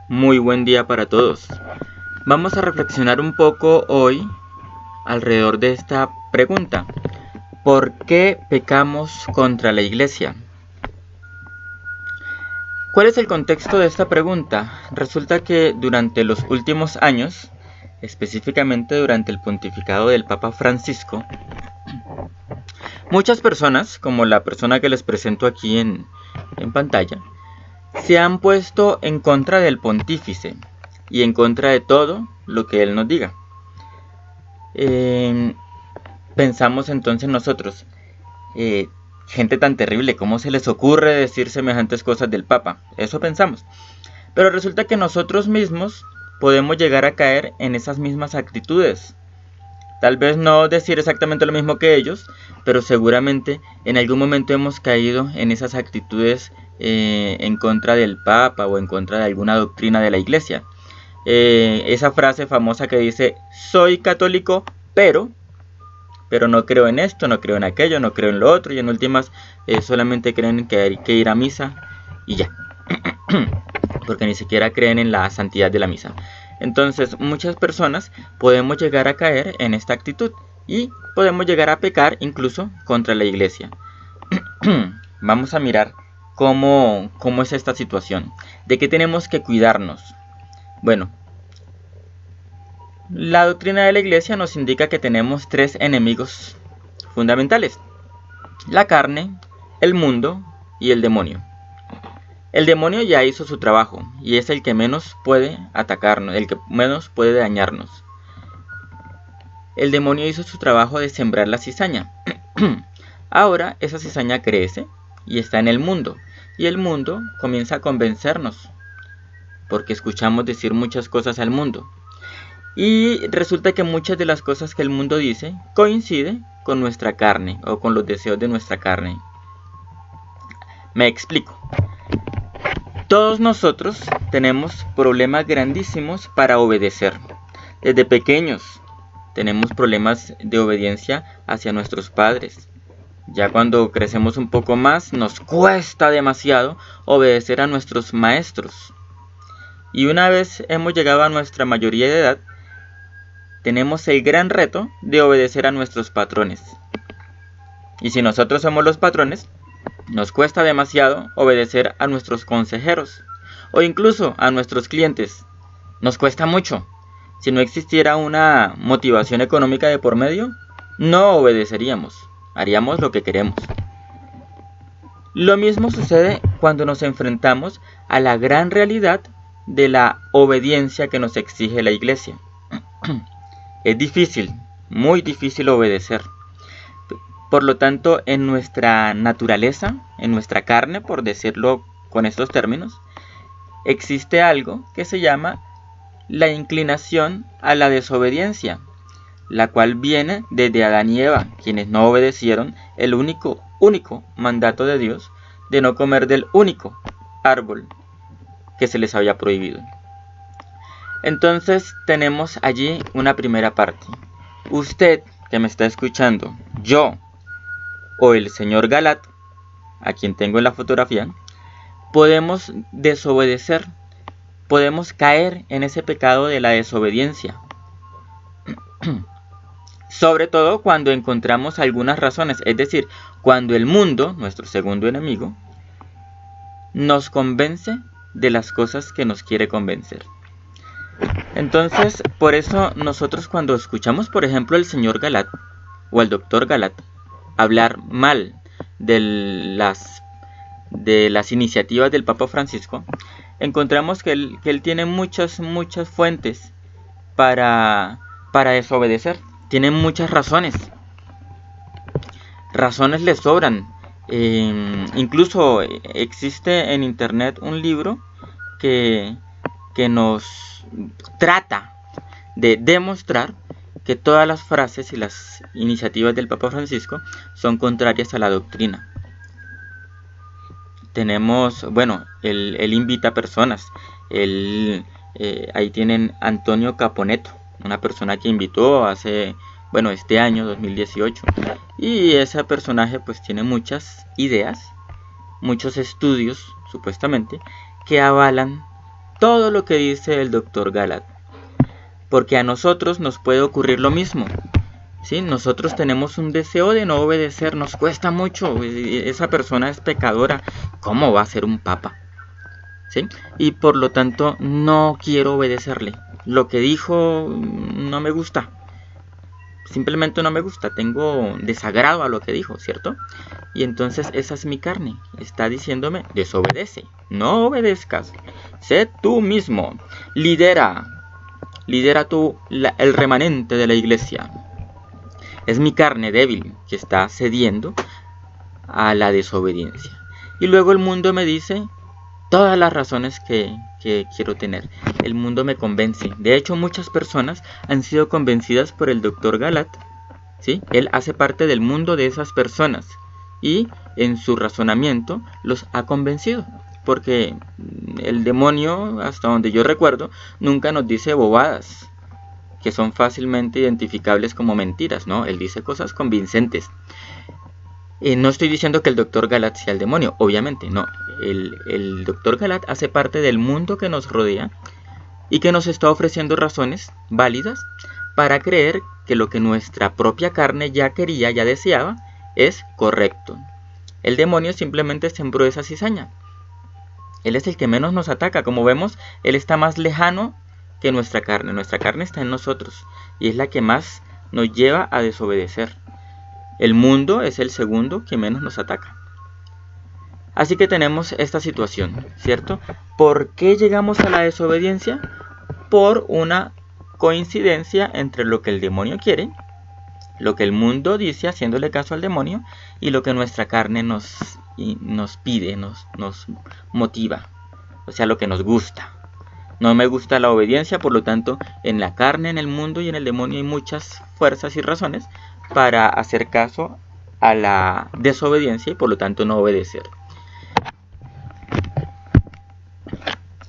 Muy buen día para todos. Vamos a reflexionar un poco hoy alrededor de esta pregunta. ¿Por qué pecamos contra la iglesia? ¿Cuál es el contexto de esta pregunta? Resulta que durante los últimos años, específicamente durante el pontificado del Papa Francisco, muchas personas, como la persona que les presento aquí en pantalla, se han puesto en contra del pontífice y en contra de todo lo que él nos diga. Pensamos entonces nosotros, gente tan terrible, ¿cómo se les ocurre decir semejantes cosas del Papa? Eso pensamos. Pero resulta que nosotros mismos podemos llegar a caer en esas mismas actitudes. Tal vez no decir exactamente lo mismo que ellos, pero seguramente en algún momento hemos caído en esas actitudes en contra del Papa o en contra de alguna doctrina de la Iglesia. Esa frase famosa que dice, soy católico, pero no creo en esto, no creo en aquello, no creo en lo otro, y en últimas solamente creen que hay que ir a misa y ya, porque ni siquiera creen en la santidad de la misa. Entonces muchas personas podemos llegar a caer en esta actitud y podemos llegar a pecar incluso contra la iglesia. Vamos a mirar cómo es esta situación, de qué tenemos que cuidarnos. Bueno, la doctrina de la iglesia nos indica que tenemos tres enemigos fundamentales: la carne, el mundo y el demonio. El demonio ya hizo su trabajo y es el que menos puede atacarnos, el que menos puede dañarnos. El demonio hizo su trabajo de sembrar la cizaña. Ahora esa cizaña crece y está en el mundo, y el mundo comienza a convencernos, porque escuchamos decir muchas cosas al mundo. Y resulta que muchas de las cosas que el mundo dice coincide con nuestra carne o con los deseos de nuestra carne. Me explico. Todos nosotros tenemos problemas grandísimos para obedecer. Desde pequeños tenemos problemas de obediencia hacia nuestros padres. Ya cuando crecemos un poco más, nos cuesta demasiado obedecer a nuestros maestros. Y una vez hemos llegado a nuestra mayoría de edad, tenemos el gran reto de obedecer a nuestros patrones. Y si nosotros somos los patrones, nos cuesta demasiado obedecer a nuestros consejeros o incluso a nuestros clientes. Nos cuesta mucho. Si no existiera una motivación económica de por medio, no obedeceríamos, haríamos lo que queremos. Lo mismo sucede cuando nos enfrentamos a la gran realidad de la obediencia que nos exige la iglesia. Es difícil, muy difícil obedecer. Por lo tanto, en nuestra naturaleza, en nuestra carne, por decirlo con estos términos, existe algo que se llama la inclinación a la desobediencia, la cual viene desde Adán y Eva, quienes no obedecieron el único mandato de Dios de no comer del único árbol que se les había prohibido. Entonces tenemos allí una primera parte. Usted que me está escuchando, yo o el señor Galat, a quien tengo en la fotografía, podemos desobedecer, podemos caer en ese pecado de la desobediencia. Sobre todo cuando encontramos algunas razones, es decir, cuando el mundo, nuestro segundo enemigo, nos convence de las cosas que nos quiere convencer. Entonces, por eso nosotros cuando escuchamos, por ejemplo, al señor Galat o al doctor Galat hablar mal de las iniciativas del Papa Francisco, encontramos que él tiene muchas fuentes para desobedecer. Tiene muchas razones. Razones le sobran. Incluso existe en internet un libro que nos trata de demostrar que todas las frases y las iniciativas del Papa Francisco son contrarias a la doctrina. Tenemos, bueno, él invita personas. Ahí tienen Antonio Caponeto, una persona que invitó este año 2018, y ese personaje pues tiene muchas ideas, muchos estudios supuestamente que avalan todo lo que dice el doctor Galat, porque a nosotros nos puede ocurrir lo mismo. ¿Sí? Nosotros tenemos un deseo de no obedecer, nos cuesta mucho, esa persona es pecadora, ¿cómo va a ser un papa? ¿Sí? Y por lo tanto no quiero obedecerle, lo que dijo no me gusta, simplemente no me gusta, tengo desagrado a lo que dijo, ¿cierto? Y entonces esa es mi carne, está diciéndome, desobedece, no obedezcas, sé tú mismo, lidera tú el remanente de la iglesia. Es mi carne débil que está cediendo a la desobediencia. Y luego el mundo me dice todas las razones que quiero tener. El mundo me convence. De hecho, muchas personas han sido convencidas por el doctor Galat. ¿Sí? Él hace parte del mundo de esas personas. Y en su razonamiento los ha convencido. Porque el demonio, hasta donde yo recuerdo, nunca nos dice bobadas que son fácilmente identificables como mentiras, ¿no? Él dice cosas convincentes. No estoy diciendo que el doctor Galat sea el demonio, obviamente, no. El doctor Galat hace parte del mundo que nos rodea y que nos está ofreciendo razones válidas para creer que lo que nuestra propia carne ya quería, ya deseaba, es correcto. El demonio simplemente sembró esa cizaña. Él es el que menos nos ataca. Como vemos, él está más lejano que nuestra carne. Nuestra carne está en nosotros y es la que más nos lleva a desobedecer. El mundo es el segundo que menos nos ataca. Así que tenemos esta situación, ¿cierto? ¿Por qué llegamos a la desobediencia? Por una coincidencia entre lo que el demonio quiere, lo que el mundo dice haciéndole caso al demonio, y lo que nuestra carne nos pide, nos motiva, o sea, lo que nos gusta. No me gusta la obediencia, por lo tanto, en la carne, en el mundo y en el demonio hay muchas fuerzas y razones para hacer caso a la desobediencia y por lo tanto no obedecer.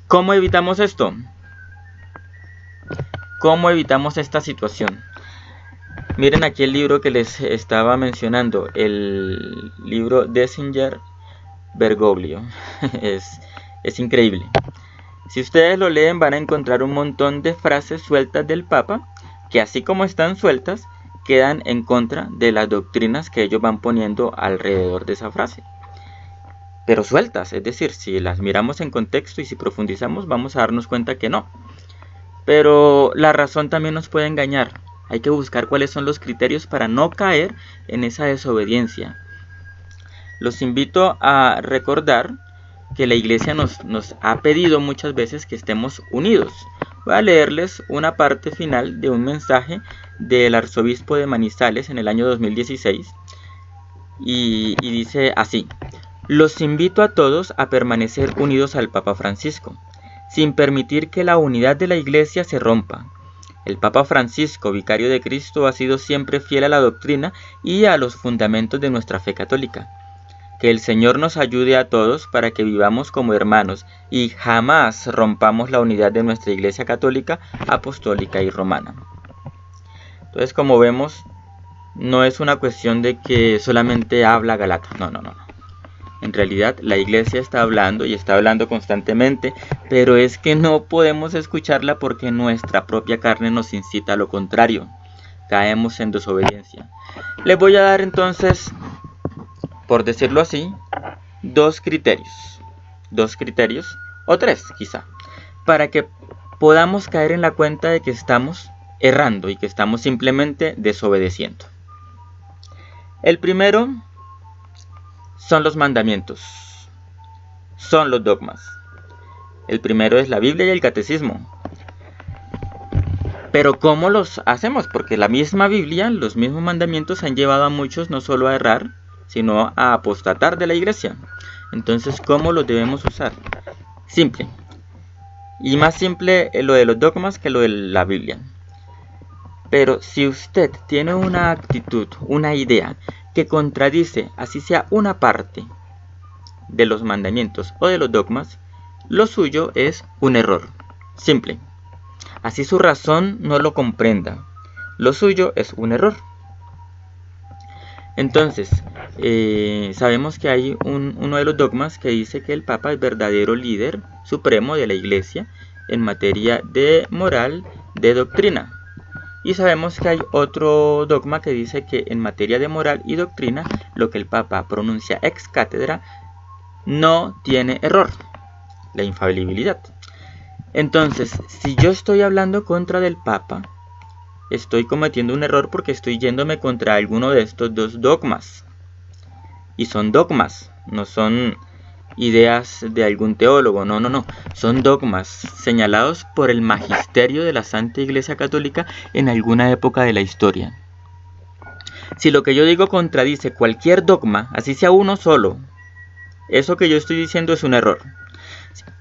¿Cómo evitamos esto? ¿Cómo evitamos esta situación? Miren aquí el libro que les estaba mencionando, el libro de Singer-Bergoglio. es increíble. Si ustedes lo leen van a encontrar un montón de frases sueltas del Papa que, así como están sueltas, quedan en contra de las doctrinas que ellos van poniendo alrededor de esa frase. Pero sueltas, es decir, si las miramos en contexto y si profundizamos vamos a darnos cuenta que no. Pero la razón también nos puede engañar. Hay que buscar cuáles son los criterios para no caer en esa desobediencia. Los invito a recordar que la iglesia nos ha pedido muchas veces que estemos unidos. Voy a leerles una parte final de un mensaje del arzobispo de Manizales en el año 2016 y dice así: los invito a todos a permanecer unidos al Papa Francisco, sin permitir que la unidad de la iglesia se rompa. El Papa Francisco, vicario de Cristo, ha sido siempre fiel a la doctrina y a los fundamentos de nuestra fe católica. Que el Señor nos ayude a todos para que vivamos como hermanos y jamás rompamos la unidad de nuestra Iglesia Católica, Apostólica y Romana. Entonces, como vemos, no es una cuestión de que solamente habla Galat. No. En realidad, la Iglesia está hablando y está hablando constantemente, pero es que no podemos escucharla porque nuestra propia carne nos incita a lo contrario. Caemos en desobediencia. Les voy a dar entonces, por decirlo así, dos criterios o tres quizá, para que podamos caer en la cuenta de que estamos errando y que estamos simplemente desobedeciendo. El primero son los mandamientos, son los dogmas. El primero es la Biblia y el catecismo. Pero ¿cómo los hacemos? Porque la misma Biblia, los mismos mandamientos han llevado a muchos no solo a errar, sino a apostatar de la iglesia. Entonces, ¿cómo los debemos usar? Simple. Y más simple lo de los dogmas que lo de la Biblia. Pero si usted tiene una actitud, una idea que contradice, así sea una parte de los mandamientos o de los dogmas, lo suyo es un error. Simple. Así su razón no lo comprenda. Lo suyo es un error. Entonces, sabemos que hay uno de los dogmas que dice que el Papa es verdadero líder supremo de la Iglesia en materia de moral, de doctrina. Y sabemos que hay otro dogma que dice que en materia de moral y doctrina, lo que el Papa pronuncia ex cátedra no tiene error, la infalibilidad. Entonces, si yo estoy hablando contra del Papa, estoy cometiendo un error porque estoy yéndome contra alguno de estos dos dogmas. Y son dogmas, no son ideas de algún teólogo, no. Son dogmas señalados por el magisterio de la Santa Iglesia Católica en alguna época de la historia. Si lo que yo digo contradice cualquier dogma, así sea uno solo, eso que yo estoy diciendo es un error.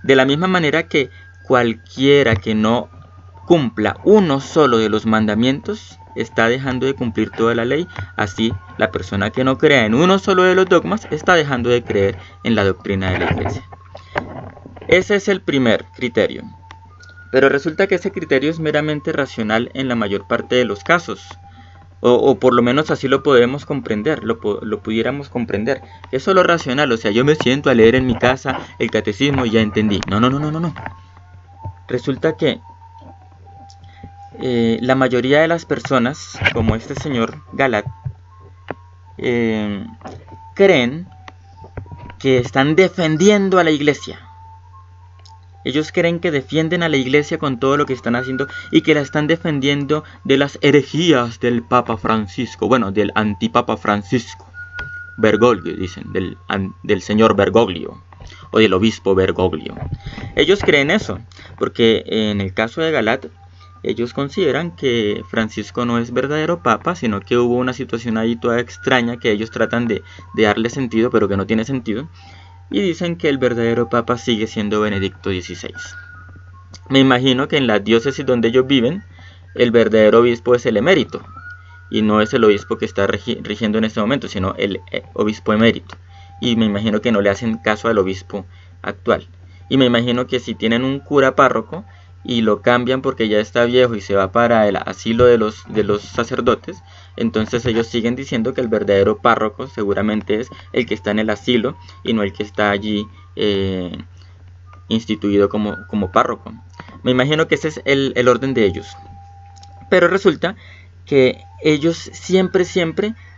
De la misma manera que cualquiera que no cumpla uno solo de los mandamientos está dejando de cumplir toda la ley, así la persona que no crea en uno solo de los dogmas está dejando de creer en la doctrina de la Iglesia. Ese es el primer criterio. Pero resulta que ese criterio es meramente racional en la mayor parte de los casos. O por lo menos así lo podemos comprender, lo pudiéramos comprender. Es solo racional, o sea, yo me siento a leer en mi casa el catecismo y ya entendí. No. Resulta que la mayoría de las personas, como este señor Galat, creen que están defendiendo a la Iglesia. Ellos creen que defienden a la Iglesia con todo lo que están haciendo y que la están defendiendo de las herejías del Papa Francisco, bueno, del antipapa Francisco. Bergoglio, dicen, del señor Bergoglio o del obispo Bergoglio. Ellos creen eso, porque en el caso de Galat, ellos consideran que Francisco no es verdadero papa, sino que hubo una situación ahí toda extraña que ellos tratan de darle sentido, pero que no tiene sentido. Y dicen que el verdadero papa sigue siendo Benedicto XVI. Me imagino que en la diócesis donde ellos viven, el verdadero obispo es el emérito. Y no es el obispo que está rigiendo en este momento, sino el obispo emérito. Y me imagino que no le hacen caso al obispo actual. Y me imagino que si tienen un cura párroco y lo cambian porque ya está viejo y se va para el asilo de los sacerdotes, entonces ellos siguen diciendo que el verdadero párroco seguramente es el que está en el asilo y no el que está allí instituido como párroco. Me imagino que ese es el orden de ellos. Pero resulta que ellos siempre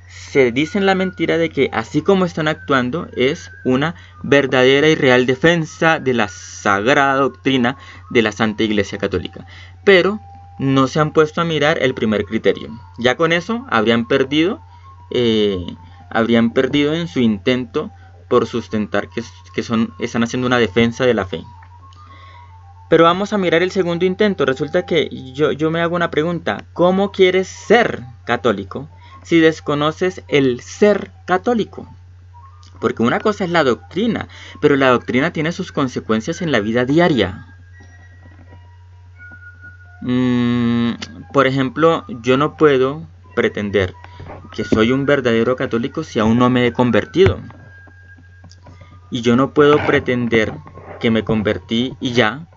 se dicen la mentira de que así como están actuando es una verdadera y real defensa de la sagrada doctrina de la Santa Iglesia Católica. Pero no se han puesto a mirar el primer criterio. Ya con eso habrían perdido en su intento por sustentar que están haciendo una defensa de la fe. Pero vamos a mirar el segundo intento. Resulta que yo me hago una pregunta. ¿Cómo quieres ser católico si desconoces el ser católico? Porque una cosa es la doctrina, pero la doctrina tiene sus consecuencias en la vida diaria. Por ejemplo, yo no puedo pretender que soy un verdadero católico si aún no me he convertido. Y yo no puedo pretender que me convertí y ya,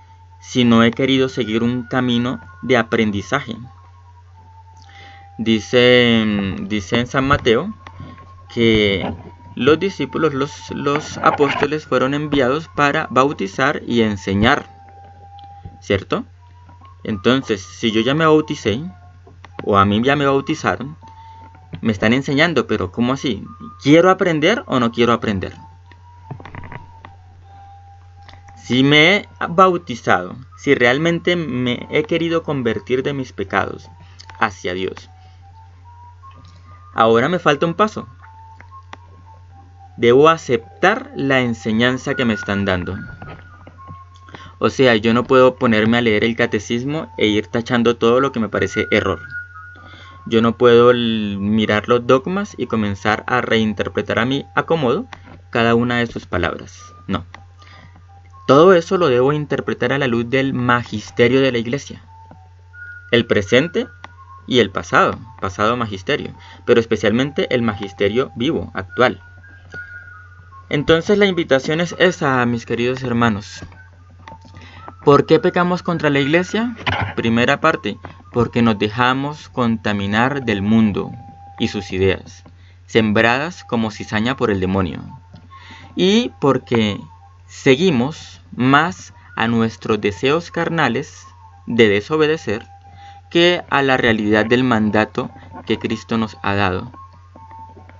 si no he querido seguir un camino de aprendizaje. Dice en San Mateo que los discípulos, los apóstoles fueron enviados para bautizar y enseñar, ¿cierto? Entonces, si yo ya me bauticé, o a mí ya me bautizaron, me están enseñando, pero ¿cómo así? ¿Quiero aprender o no quiero aprender? Si me he bautizado, si realmente me he querido convertir de mis pecados hacia Dios, ahora me falta un paso. Debo aceptar la enseñanza que me están dando. O sea, yo no puedo ponerme a leer el catecismo e ir tachando todo lo que me parece error. Yo no puedo mirar los dogmas y comenzar a reinterpretar a mi acomodo cada una de sus palabras. No. Todo eso lo debo interpretar a la luz del magisterio de la Iglesia. El presente y el pasado magisterio, pero especialmente el magisterio vivo, actual. Entonces la invitación es esa, mis queridos hermanos. ¿Por qué pecamos contra la Iglesia? Primera parte, porque nos dejamos contaminar del mundo y sus ideas. sembradas como cizaña por el demonio, y porque seguimos más a nuestros deseos carnales de desobedecer que a la realidad del mandato que Cristo nos ha dado,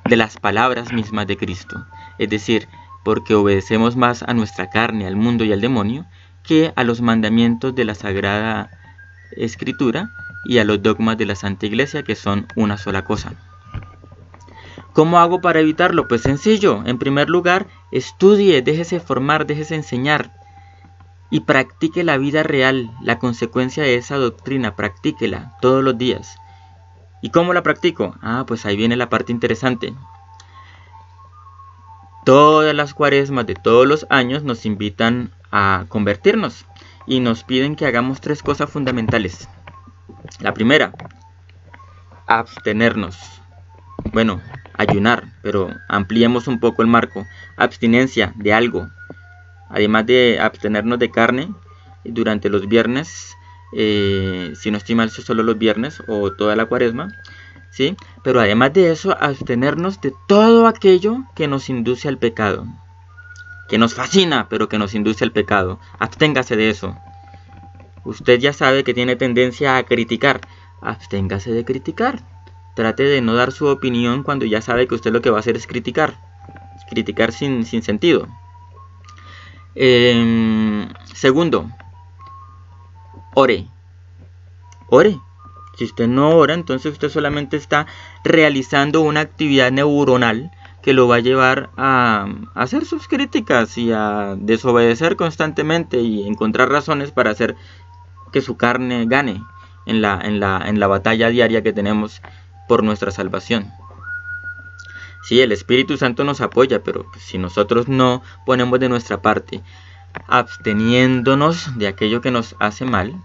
de las palabras mismas de Cristo. Es decir, porque obedecemos más a nuestra carne, al mundo y al demonio, que a los mandamientos de la Sagrada Escritura y a los dogmas de la Santa Iglesia, que son una sola cosa. ¿Cómo hago para evitarlo? Pues sencillo. En primer lugar, estudie, déjese formar, déjese enseñar y practique la vida real, la consecuencia de esa doctrina, practíquela todos los días. ¿Y cómo la practico? Pues ahí viene la parte interesante. Todas las cuaresmas de todos los años nos invitan a convertirnos y nos piden que hagamos 3 cosas fundamentales. La primera, abstenernos. Bueno, ayunar, pero ampliemos un poco el marco. Abstinencia de algo. Además de abstenernos de carne durante los viernes, si no estoy mal, solo los viernes o toda la cuaresma, ¿sí? Pero además de eso, abstenernos de todo aquello que nos induce al pecado, que nos fascina, pero que nos induce al pecado. Absténgase de eso. Usted ya sabe que tiene tendencia a criticar. Absténgase de criticar. Trate de no dar su opinión cuando ya sabe que usted lo que va a hacer es criticar. Criticar sin sentido. Segundo, ore. Ore. Si usted no ora, entonces usted solamente está realizando una actividad neuronal que lo va a llevar a hacer sus críticas y a desobedecer constantemente y encontrar razones para hacer que su carne gane en la batalla diaria que tenemos por nuestra salvación. Sí, el Espíritu Santo nos apoya, pero si nosotros no ponemos de nuestra parte, absteniéndonos de aquello que nos hace mal,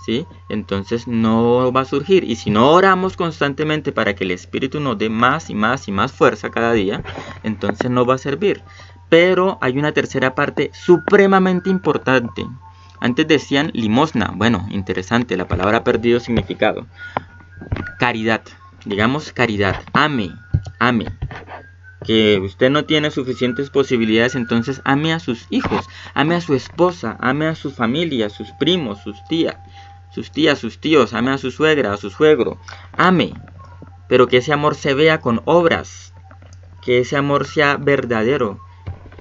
¿sí? Entonces no va a surgir. Y si no oramos constantemente para que el Espíritu nos dé más y más y más fuerza cada día, entonces no va a servir. Pero hay una tercera parte supremamente importante. Antes decían limosna. Bueno, interesante, la palabra ha perdido significado. Caridad, digamos caridad. Ame. Que usted no tiene suficientes posibilidades, entonces ame a sus hijos, ame a su esposa, ame a su familia, sus primos, sus tías, sus tíos, ame a su suegra, a su suegro. Ame, pero que ese amor se vea con obras, que ese amor sea verdadero,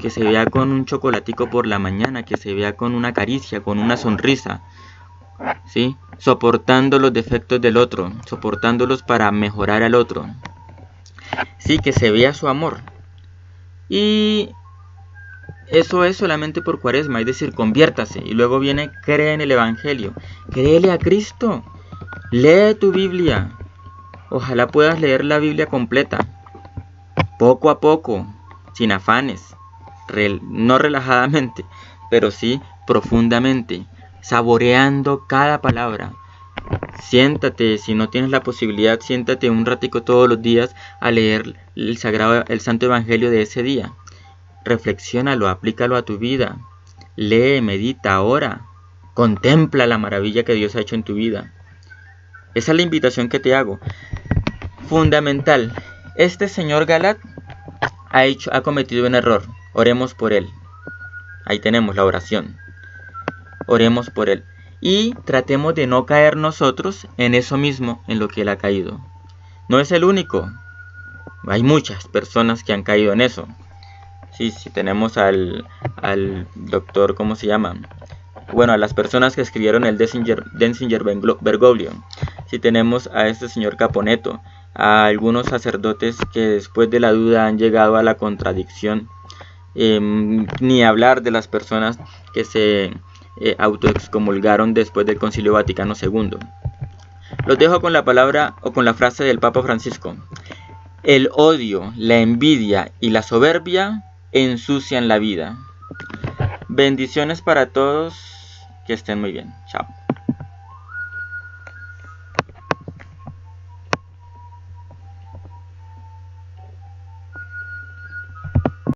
que se vea con un chocolatico por la mañana, que se vea con una caricia, con una sonrisa, ¿sí? Soportando los defectos del otro, soportándolos para mejorar al otro. Sí, que se vea su amor. Y eso es solamente por cuaresma, es decir, conviértase. Y luego viene, cree en el Evangelio. Créele a Cristo. Lee tu Biblia. Ojalá puedas leer la Biblia completa. Poco a poco, sin afanes. No relajadamente, pero sí profundamente. Saboreando cada palabra. Siéntate, si no tienes la posibilidad, siéntate un ratico todos los días a leer el Santo Evangelio de ese día. Reflexiónalo, aplícalo a tu vida. Lee, medita, ora. Contempla la maravilla que Dios ha hecho en tu vida. Esa es la invitación que te hago. Fundamental. Este señor Galat ha cometido un error. Oremos por él. Ahí tenemos la oración. Oremos por él. Y tratemos de no caer nosotros en eso mismo en lo que él ha caído. No es el único. Hay muchas personas que han caído en eso. Sí, tenemos al doctor, ¿cómo se llama? Bueno, a las personas que escribieron el Denzinger Bergoglio. Sí, tenemos a este señor Caponeto, a algunos sacerdotes que después de la duda han llegado a la contradicción. Ni hablar de las personas que se autoexcomulgaron después del Concilio Vaticano II. Los dejo con la palabra o con la frase del Papa Francisco. El odio, la envidia y la soberbia ensucian la vida. Bendiciones para todos, que estén muy bien. Chao.